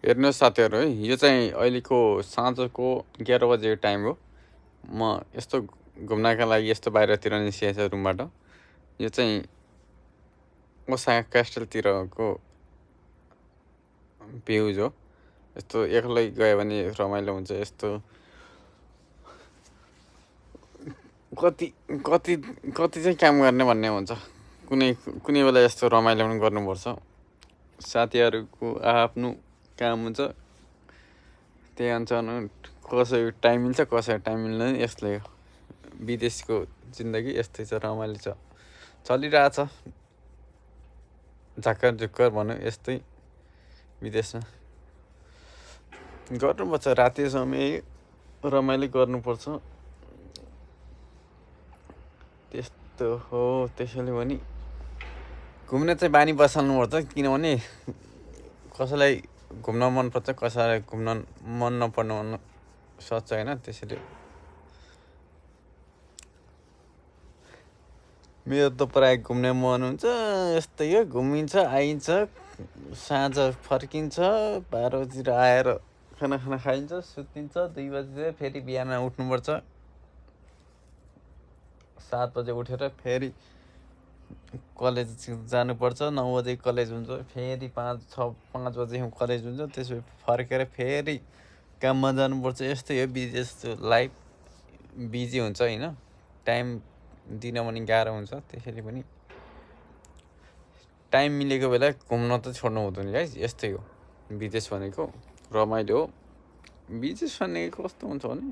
हेर्नुहोस् साथीहरू है, यो चाहिँ अहिलेको साँझको 11 बजेको टाइम हो। म यस्तो घुम्नका लागि यस्तो बाहिरतिर निस्किएको छ रुमबाट। यो चाहिँ ओसाका क्यास्टलतिरको भ्यूज हो। यस्तो एक्लै गयो भने रमाइलो हुन्छ। यस्तो कति कति कति चाहिँ काम गर्ने भन्ने हुन्छ। कुनै कुनै बेला यस्तो रमाइलो पनि गर्नुपर्छ। साथीहरूको आफ्नो काम हुन्छ, त्यही अनुसार कसै टाइम मिल्छ कसै टाइम मिल्दैन। यस्तै हो विदेशको जिन्दगी, यस्तै छ, रमाइलो छ, चलिरहेछ झाक्कर झुक्कर भनौँ। यस्तै विदेशमा गर्नुपर्छ, राति समय रमाइलो गर्नुपर्छ। त्यस्तो हो। त्यसैले पनि घुम्ने चाहिँ बानी बसाल्नुपर्छ, किनभने कसैलाई घुम्न मनपर्छ, कसैलाई घुम्न मन नपर्न सक्छ होइन। त्यसैले मेरो त प्रायः घुम्ने मन हुन्छ। यस्तै हो, घुमिन्छ आइन्छ, साँझ फर्किन्छ, 12 बजीतिर आएर खाना खाइन्छ, सुतिन्छ, 2 बजीतिर फेरि बिहान उठ्नुपर्छ। 7 बजे उठेर फेरि कलेज जानुपर्छ। 9 बजे कलेज हुन्छ, फेरि 5 बजे कलेज हुन्छ। त्यसपछि फर्केर फेरि काममा जानुपर्छ। यस्तै हो विदेश लाइफ, बिजी हुन्छ होइन। टाइम दिन पनि गाह्रो हुन्छ। त्यसैले पनि टाइम मिलेको बेला घुम्न त छोड्नु हुँदैन गाइस। यस्तै हो विदेश भनेको, रमाइलो हो। विदेश भनेको कस्तो हुन्छ भने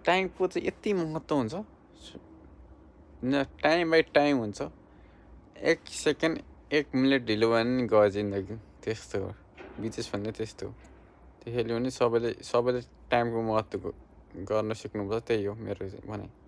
टाइमको चाहिँ यति महत्त्व हुन्छ, टाइम बाई टाइम हुन्छ। 1 सेकेन्ड 1 मिनट ढिलो भयो भने गयो जिन्दगी। त्यस्तो हो विदेश भन्ने, त्यस्तो हो। त्यसैले पनि सबैले टाइमको महत्त्व गर्न सिक्नुपर्छ। त्यही हो मेरो भनाइ।